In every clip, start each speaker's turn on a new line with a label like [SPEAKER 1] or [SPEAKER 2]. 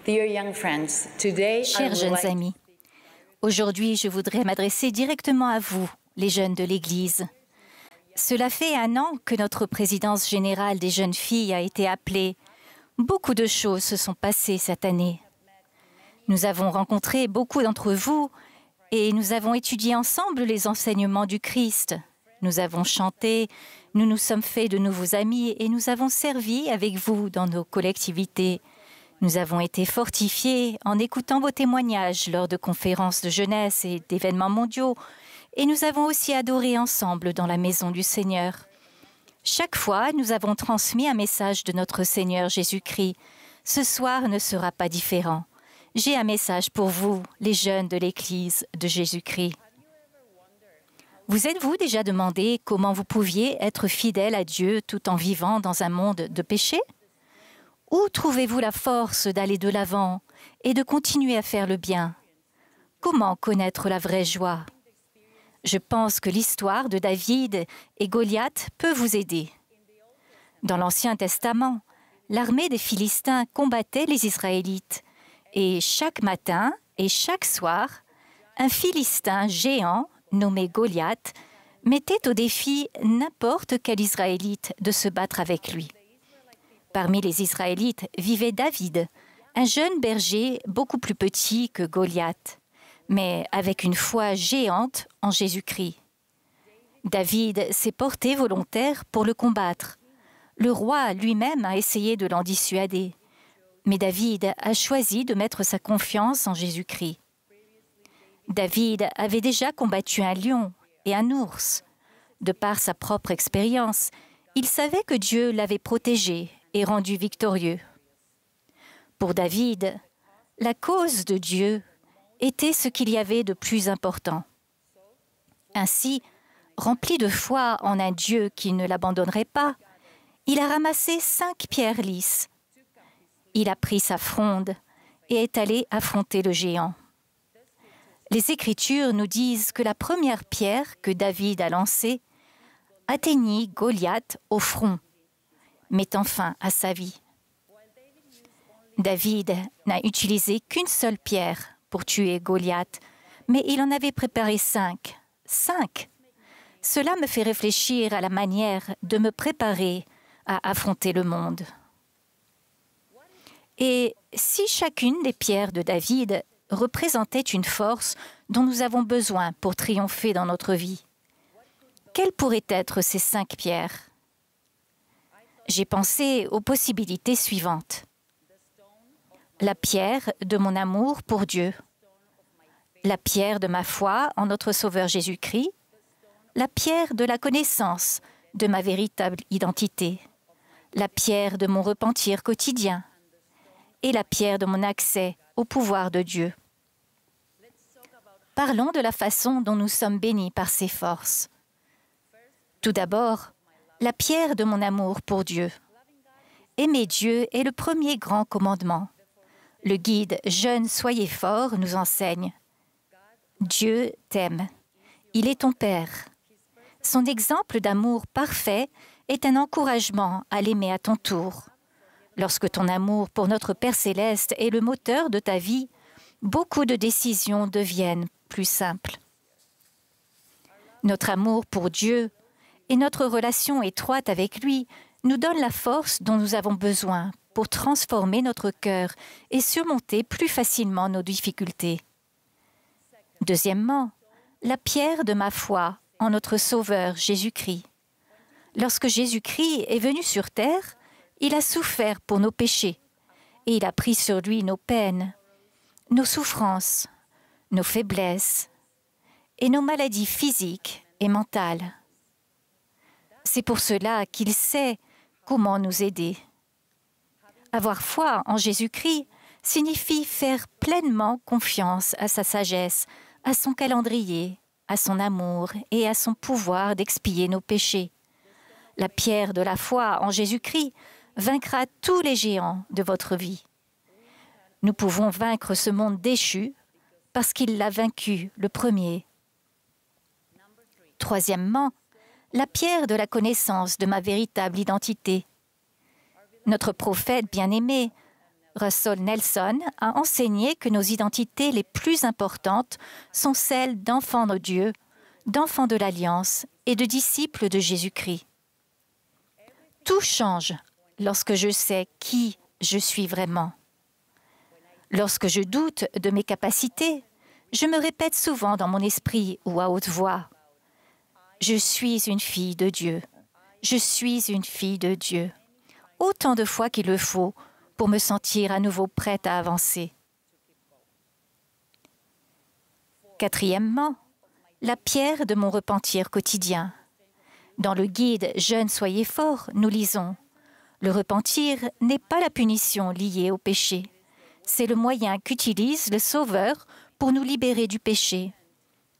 [SPEAKER 1] Chers jeunes amis, aujourd'hui je voudrais m'adresser directement à vous, les jeunes de l'Église. Cela fait 1 an que notre présidence générale des jeunes filles a été appelée. Beaucoup de choses se sont passées cette année. Nous avons rencontré beaucoup d'entre vous et nous avons étudié ensemble les enseignements du Christ. Nous avons chanté, nous nous sommes fait de nouveaux amis et nous avons servi avec vous dans nos collectivités. Nous avons été fortifiés en écoutant vos témoignages lors de conférences de jeunesse et d'événements mondiaux. Et nous avons aussi adoré ensemble dans la maison du Seigneur. Chaque fois, nous avons transmis un message de notre Seigneur Jésus-Christ. Ce soir ne sera pas différent. J'ai un message pour vous, les jeunes de l'Église de Jésus-Christ. Vous êtes-vous déjà demandé comment vous pouviez être fidèles à Dieu tout en vivant dans un monde de péché? Où trouvez-vous la force d'aller de l'avant et de continuer à faire le bien? Comment connaître la vraie joie? Je pense que l'histoire de David et Goliath peut vous aider. Dans l'Ancien Testament, l'armée des Philistins combattait les Israélites et chaque matin et chaque soir, un Philistin géant nommé Goliath mettait au défi n'importe quel Israélite de se battre avec lui. Parmi les Israélites vivait David, un jeune berger beaucoup plus petit que Goliath, mais avec une foi géante en Jésus-Christ. David s'est porté volontaire pour le combattre. Le roi lui-même a essayé de l'en dissuader, mais David a choisi de mettre sa confiance en Jésus-Christ. David avait déjà combattu un lion et un ours. De par sa propre expérience, il savait que Dieu l'avait protégé et rendu victorieux. Pour David, la cause de Dieu était ce qu'il y avait de plus important. Ainsi, rempli de foi en un Dieu qui ne l'abandonnerait pas, il a ramassé 5 pierres lisses. Il a pris sa fronde et est allé affronter le géant. Les Écritures nous disent que la première pierre que David a lancée atteignit Goliath au front, mettant fin à sa vie. David n'a utilisé qu'une seule pierre pour tuer Goliath, mais il en avait préparé 5. 5! Cela me fait réfléchir à la manière de me préparer à affronter le monde. Et si chacune des pierres de David représentait une force dont nous avons besoin pour triompher dans notre vie, quelles pourraient être ces 5 pierres? J'ai pensé aux possibilités suivantes. La pierre de mon amour pour Dieu, la pierre de ma foi en notre Sauveur Jésus-Christ, la pierre de la connaissance de ma véritable identité, la pierre de mon repentir quotidien et la pierre de mon accès au pouvoir de Dieu. Parlons de la façon dont nous sommes bénis par ces forces. Tout d'abord, la pierre de mon amour pour Dieu. Aimer Dieu est le premier grand commandement. Le guide « Jeunes, soyez forts » nous enseigne. Dieu t'aime. Il est ton Père. Son exemple d'amour parfait est un encouragement à l'aimer à ton tour. Lorsque ton amour pour notre Père céleste est le moteur de ta vie, beaucoup de décisions deviennent plus simples. Notre amour pour Dieu et notre relation étroite avec lui nous donnent la force dont nous avons besoin pour transformer notre cœur et surmonter plus facilement nos difficultés. Deuxièmement, la pierre de ma foi en notre Sauveur Jésus-Christ. Lorsque Jésus-Christ est venu sur terre, il a souffert pour nos péchés et il a pris sur lui nos peines, nos souffrances, nos faiblesses et nos maladies physiques et mentales. C'est pour cela qu'il sait comment nous aider. Avoir foi en Jésus-Christ signifie faire pleinement confiance à sa sagesse, à son calendrier, à son amour et à son pouvoir d'expier nos péchés. La pierre de la foi en Jésus-Christ vaincra tous les géants de votre vie. Nous pouvons vaincre ce monde déchu parce qu'il l'a vaincu le premier. Troisièmement, la pierre de la connaissance de ma véritable identité. Notre prophète bien-aimé Russell Nelson a enseigné que nos identités les plus importantes sont celles d'enfants de Dieu, d'enfants de l'Alliance et de disciples de Jésus-Christ. Tout change lorsque je sais qui je suis vraiment. Lorsque je doute de mes capacités, je me répète souvent dans mon esprit ou à haute voix, « Je suis une fille de Dieu. Je suis une fille de Dieu. » Autant de fois qu'il le faut pour me sentir à nouveau prête à avancer. Quatrièmement, la pierre de mon repentir quotidien. Dans le guide « Jeunes, soyez forts », nous lisons « Le repentir n'est pas la punition liée au péché. C'est le moyen qu'utilise le Sauveur pour nous libérer du péché.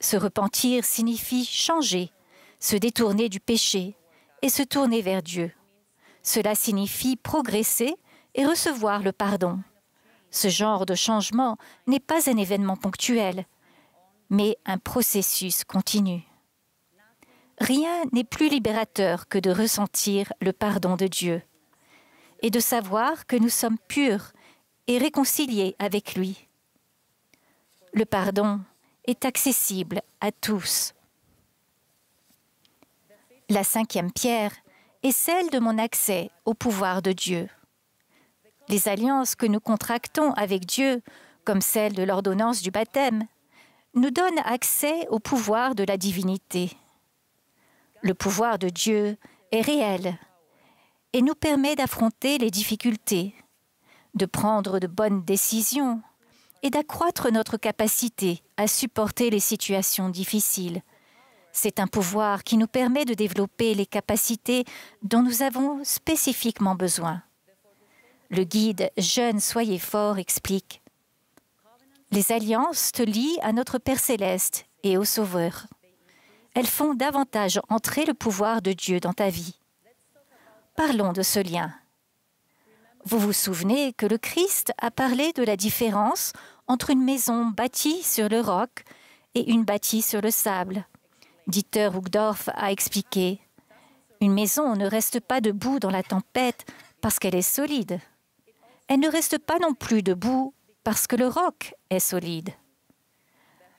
[SPEAKER 1] Se repentir signifie changer, se détourner du péché et se tourner vers Dieu. Cela signifie progresser et recevoir le pardon. Ce genre de changement n'est pas un événement ponctuel, mais un processus continu. Rien n'est plus libérateur que de ressentir le pardon de Dieu et de savoir que nous sommes purs et réconciliés avec lui. Le pardon est accessible à tous. La cinquième pierre est celle de mon accès au pouvoir de Dieu. Les alliances que nous contractons avec Dieu, comme celle de l'ordonnance du baptême, nous donnent accès au pouvoir de la divinité. Le pouvoir de Dieu est réel et nous permet d'affronter les difficultés, de prendre de bonnes décisions et d'accroître notre capacité à supporter les situations difficiles. C'est un pouvoir qui nous permet de développer les capacités dont nous avons spécifiquement besoin. Le guide « Jeunes, soyez forts » explique « Les alliances te lient à notre Père céleste et au Sauveur. Elles font davantage entrer le pouvoir de Dieu dans ta vie. Parlons de ce lien. Vous vous souvenez que le Christ a parlé de la différence entre une maison bâtie sur le roc et une bâtie sur le sable. Dieter Uchtdorf a expliqué « Une maison ne reste pas debout dans la tempête parce qu'elle est solide. Elle ne reste pas non plus debout parce que le roc est solide.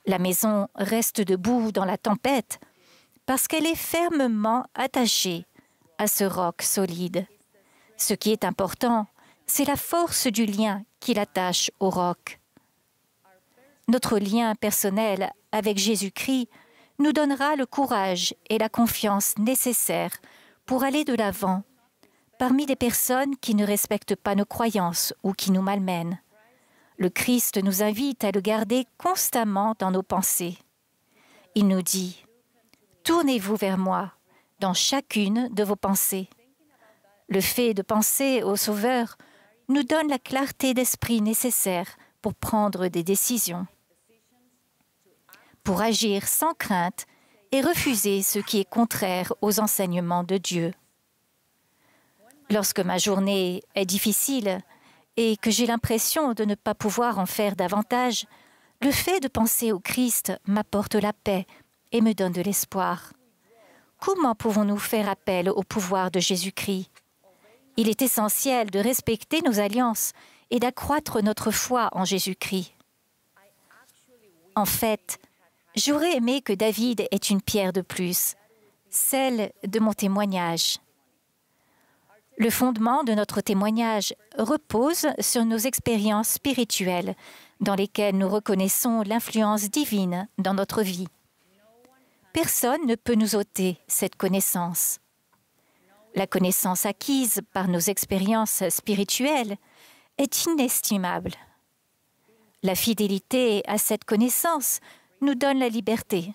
[SPEAKER 1] La maison reste debout dans la tempête parce qu'elle est fermement attachée à ce roc solide. Ce qui est important, c'est la force du lien qui l'attache au roc. Notre lien personnel avec Jésus-Christ nous donnera le courage et la confiance nécessaires pour aller de l'avant parmi des personnes qui ne respectent pas nos croyances ou qui nous malmènent. Le Christ nous invite à le garder constamment dans nos pensées. Il nous dit « Tournez-vous vers moi dans chacune de vos pensées. » Le fait de penser au Sauveur nous donne la clarté d'esprit nécessaire pour prendre des décisions, pour agir sans crainte et refuser ce qui est contraire aux enseignements de Dieu. Lorsque ma journée est difficile et que j'ai l'impression de ne pas pouvoir en faire davantage, le fait de penser au Christ m'apporte la paix et me donne de l'espoir. Comment pouvons-nous faire appel au pouvoir de Jésus-Christ? Il est essentiel de respecter nos alliances et d'accroître notre foi en Jésus-Christ. En fait, j'aurais aimé que David ait une pierre de plus, celle de mon témoignage. Le fondement de notre témoignage repose sur nos expériences spirituelles dans lesquelles nous reconnaissons l'influence divine dans notre vie. Personne ne peut nous ôter cette connaissance. La connaissance acquise par nos expériences spirituelles est inestimable. La fidélité à cette connaissance nous donne la liberté.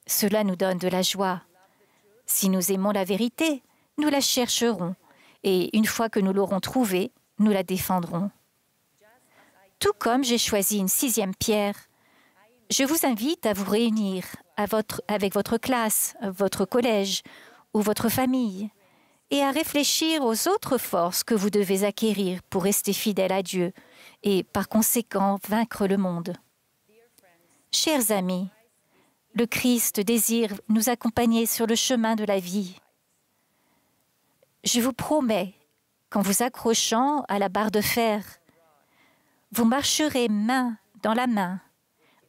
[SPEAKER 1] Cela nous donne de la joie. Si nous aimons la vérité, nous la chercherons, et une fois que nous l'aurons trouvée, nous la défendrons. Tout comme j'ai choisi une sixième pierre, je vous invite à vous réunir avec votre classe, votre collège ou votre famille et à réfléchir aux autres forces que vous devez acquérir pour rester fidèle à Dieu et, par conséquent, vaincre le monde. Chers amis, le Christ désire nous accompagner sur le chemin de la vie. Je vous promets qu'en vous accrochant à la barre de fer, Vous marcherez main dans la main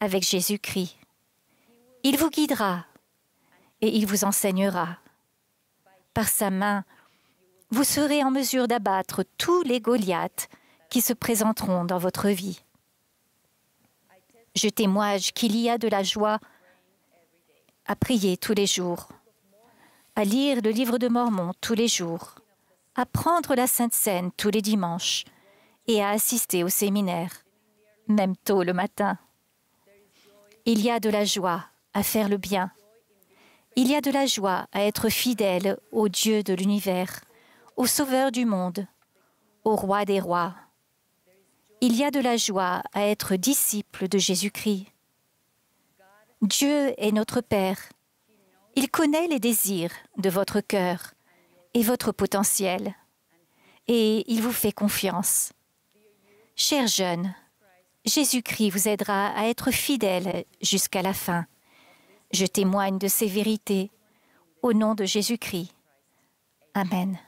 [SPEAKER 1] avec Jésus-Christ. Il vous guidera et il vous enseignera. Par sa main, vous serez en mesure d'abattre tous les Goliaths qui se présenteront dans votre vie. Je témoigne qu'il y a de la joie à prier tous les jours, à lire le livre de Mormon tous les jours, à prendre la Sainte Seine tous les dimanches et à assister au séminaire, même tôt le matin. Il y a de la joie à faire le bien. Il y a de la joie à être fidèle au Dieu de l'univers, au Sauveur du monde, au Roi des rois. Il y a de la joie à être disciple de Jésus-Christ. Dieu est notre Père. Il connaît les désirs de votre cœur et votre potentiel, et il vous fait confiance. Chers jeunes, Jésus-Christ vous aidera à être fidèles jusqu'à la fin. Je témoigne de ces vérités au nom de Jésus-Christ. Amen.